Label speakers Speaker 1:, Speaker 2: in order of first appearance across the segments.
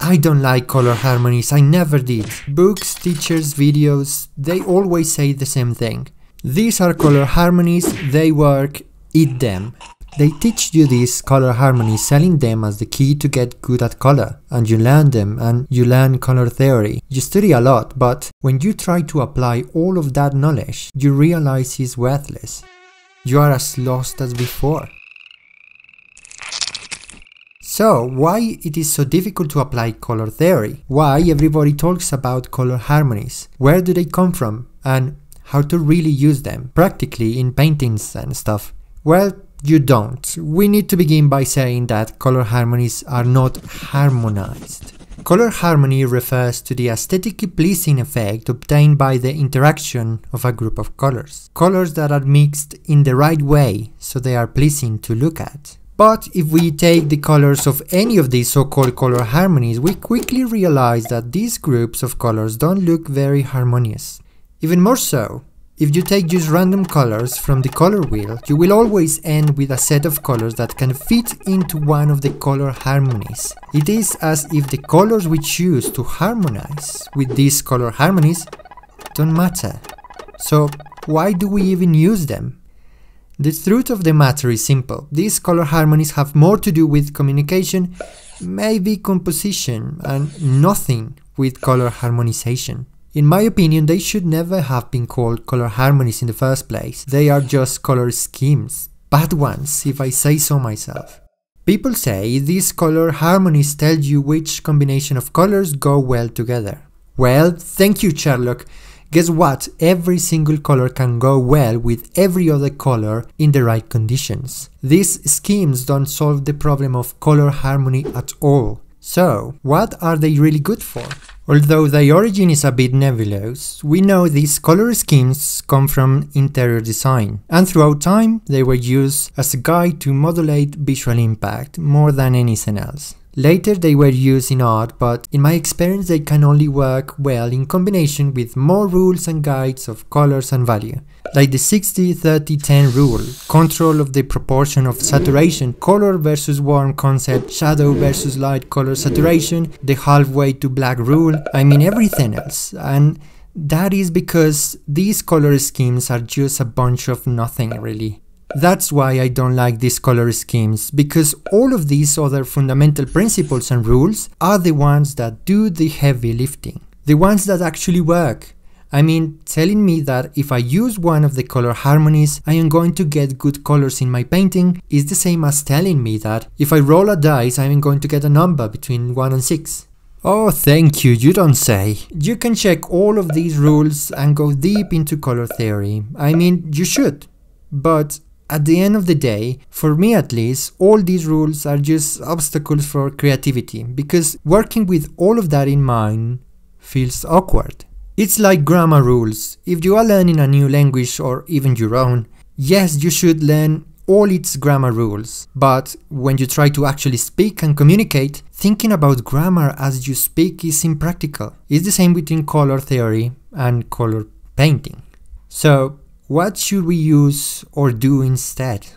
Speaker 1: I don't like color harmonies, I never did. Books, teachers, videos, they always say the same thing. These are color harmonies, they work, eat them. They teach you these color harmonies, selling them as the key to get good at color. And you learn them, and you learn color theory. You study a lot, but when you try to apply all of that knowledge, you realize it's worthless. You are as lost as before. So, why it is so difficult to apply color theory? Why everybody talks about color harmonies? Where do they come from? And how to really use them, practically in paintings and stuff? Well, you don't. We need to begin by saying that color harmonies are not harmonized. Color harmony refers to the aesthetically pleasing effect obtained by the interaction of a group of colors. Colors that are mixed in the right way, so they are pleasing to look at. But if we take the colors of any of these so-called color harmonies, we quickly realize that these groups of colors don't look very harmonious. Even more so, if you take just random colors from the color wheel, you will always end with a set of colors that can fit into one of the color harmonies. It is as if the colors we choose to harmonize with these color harmonies don't matter. So why do we even use them? The truth of the matter is simple. These color harmonies have more to do with communication, maybe composition, and nothing with color harmonization. In my opinion, they should never have been called color harmonies in the first place. They are just color schemes. Bad ones, if I say so myself. People say these color harmonies tell you which combination of colors go well together. Well, thank you, Sherlock. Guess what? Every single color can go well with every other color in the right conditions. These schemes don't solve the problem of color harmony at all. So, what are they really good for? Although the origin is a bit nebulous, we know these color schemes come from interior design, and throughout time they were used as a guide to modulate visual impact more than anything else. Later they were used in art, but in my experience they can only work well in combination with more rules and guides of colors and value, like the 60-30-10 rule, control of the proportion of saturation, color versus warm concept, shadow versus light color saturation, the halfway to black rule, I mean everything else. And that is because these color schemes are just a bunch of nothing really. That's why I don't like these color schemes, because all of these other fundamental principles and rules are the ones that do the heavy lifting, the ones that actually work. I mean, telling me that if I use one of the color harmonies, I am going to get good colors in my painting is the same as telling me that if I roll a dice, I am going to get a number between 1 and 6. Oh, thank you, you don't say. You can check all of these rules and go deep into color theory. I mean, you should. But at the end of the day, for me at least, all these rules are just obstacles for creativity, because working with all of that in mind feels awkward. It's like grammar rules. If you are learning a new language or even your own, yes, you should learn all its grammar rules. But when you try to actually speak and communicate, thinking about grammar as you speak is impractical. It's the same between color theory and color painting. So, what should we use or do instead?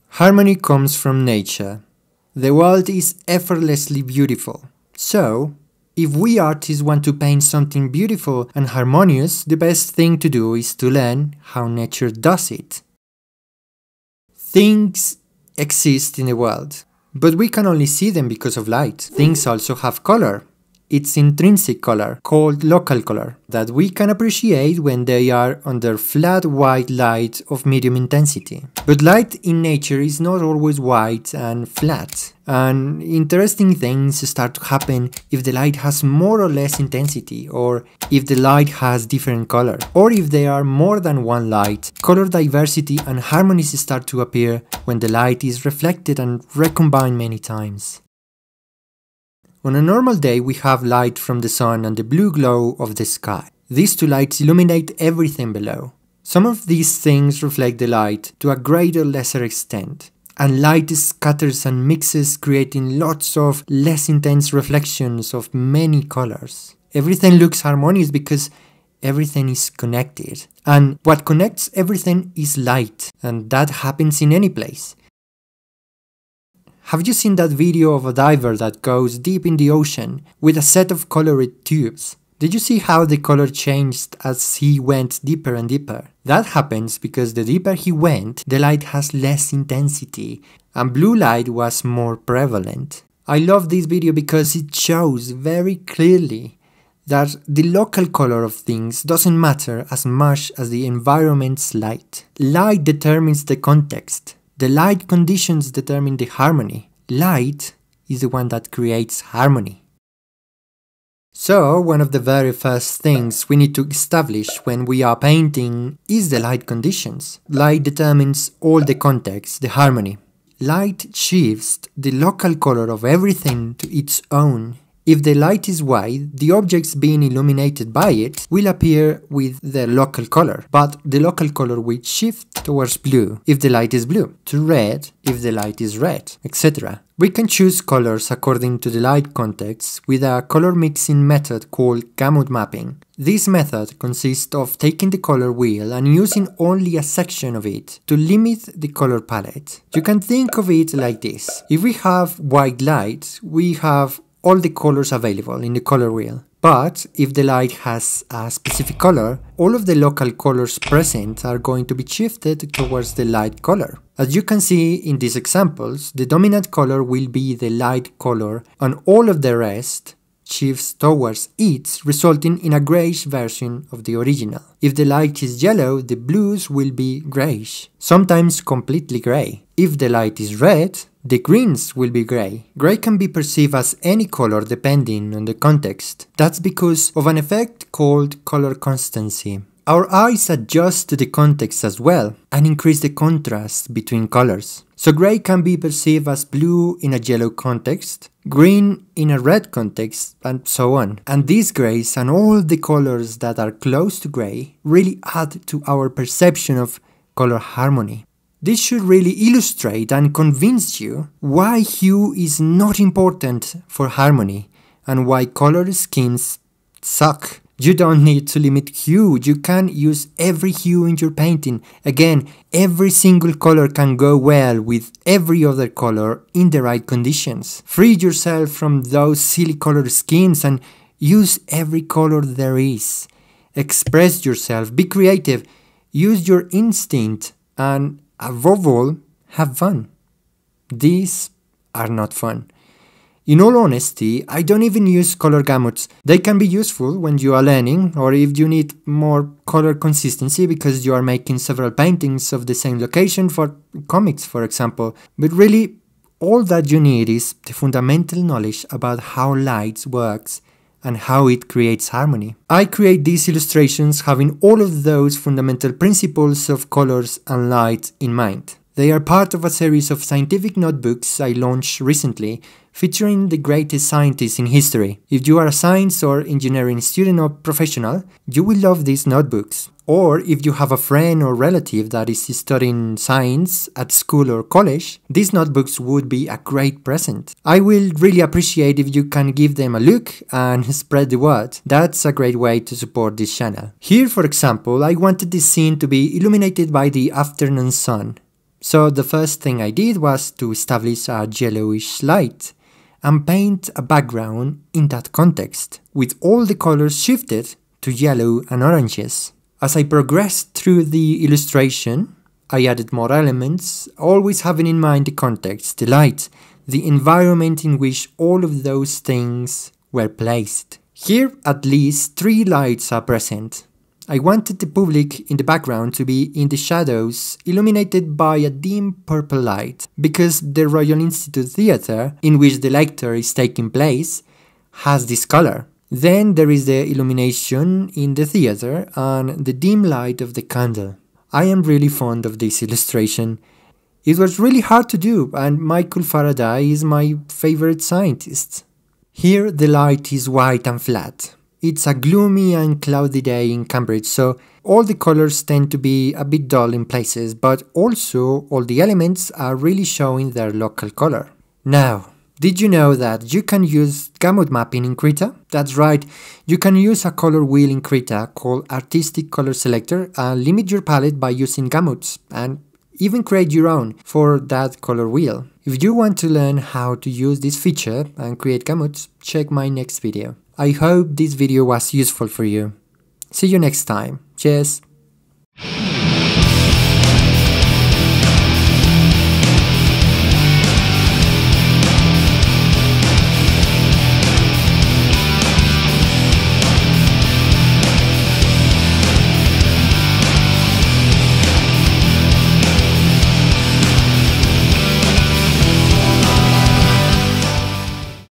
Speaker 1: Harmony comes from nature. The world is effortlessly beautiful. So, if we artists want to paint something beautiful and harmonious, the best thing to do is to learn how nature does it. Things exist in the world, but we can only see them because of light. Things also have color. Its intrinsic color, called local color, that we can appreciate when they are under flat white light of medium intensity. But light in nature is not always white and flat, and interesting things start to happen if the light has more or less intensity, or if the light has different color, or if there are more than one light. Color diversity and harmonies start to appear when the light is reflected and recombined many times. On a normal day, we have light from the sun and the blue glow of the sky. These two lights illuminate everything below. Some of these things reflect the light to a greater or lesser extent, and light scatters and mixes, creating lots of less intense reflections of many colors. Everything looks harmonious because everything is connected, and what connects everything is light, and that happens in any place. Have you seen that video of a diver that goes deep in the ocean with a set of colored tubes? Did you see how the color changed as he went deeper and deeper? That happens because the deeper he went, the light has less intensity, and blue light was more prevalent. I love this video because it shows very clearly that the local color of things doesn't matter as much as the environment's light. Light determines the context. The light conditions determine the harmony. Light is the one that creates harmony. So, one of the very first things we need to establish when we are painting is the light conditions. Light determines all the context, the harmony. Light shifts the local color of everything to its own. If the light is white, the objects being illuminated by it will appear with their local color, but the local color will shift towards blue if the light is blue, to red if the light is red, etc. We can choose colors according to the light context with a color mixing method called Gamut Mapping. This method consists of taking the color wheel and using only a section of it to limit the color palette. You can think of it like this. If we have white light, we have all the colors available in the color wheel. But if the light has a specific color, all of the local colors present are going to be shifted towards the light color. As you can see in these examples, the dominant color will be the light color and all of the rest shifts towards it, resulting in a grayish version of the original. If the light is yellow, the blues will be grayish, sometimes completely gray. If the light is red, the greens will be grey. Grey can be perceived as any color depending on the context. That's because of an effect called color constancy. Our eyes adjust to the context as well and increase the contrast between colors. So grey can be perceived as blue in a yellow context, green in a red context, and so on. And these greys and all the colors that are close to grey really add to our perception of color harmony. This should really illustrate and convince you why hue is not important for harmony and why color schemes suck. You don't need to limit hue, you can use every hue in your painting. Again, every single color can go well with every other color in the right conditions. Free yourself from those silly color schemes and use every color there is. Express yourself, be creative, use your instinct, and above all, have fun. These are not fun. In all honesty, I don't even use color gamuts. They can be useful when you are learning or if you need more color consistency because you are making several paintings of the same location for comics, for example. But really, all that you need is the fundamental knowledge about how light works and how it creates harmony. I create these illustrations having all of those fundamental principles of colors and light in mind. They are part of a series of scientific notebooks I launched recently, featuring the greatest scientists in history. If you are a science or engineering student or professional, you will love these notebooks. Or if you have a friend or relative that is studying science at school or college, these notebooks would be a great present. I will really appreciate if you can give them a look and spread the word. That's a great way to support this channel. Here, for example, I wanted this scene to be illuminated by the afternoon sun. So the first thing I did was to establish a yellowish light and paint a background in that context, with all the colors shifted to yellow and oranges. As I progressed through the illustration, I added more elements, always having in mind the context, the light, the environment in which all of those things were placed. Here, at least 3 lights are present. I wanted the public in the background to be in the shadows, illuminated by a dim purple light, because the Royal Institute Theatre, in which the lecture is taking place, has this color. Then there is the illumination in the theatre and the dim light of the candle. I am really fond of this illustration. It was really hard to do, and Michael Faraday is my favorite scientist. Here the light is white and flat. It's a gloomy and cloudy day in Cambridge, so all the colors tend to be a bit dull in places, but also all the elements are really showing their local color. Now, did you know that you can use Gamut Mapping in Krita? That's right, you can use a color wheel in Krita called Artistic Color Selector and limit your palette by using gamuts, and even create your own for that color wheel. If you want to learn how to use this feature and create gamuts, check my next video. I hope this video was useful for you. See you next time. Cheers!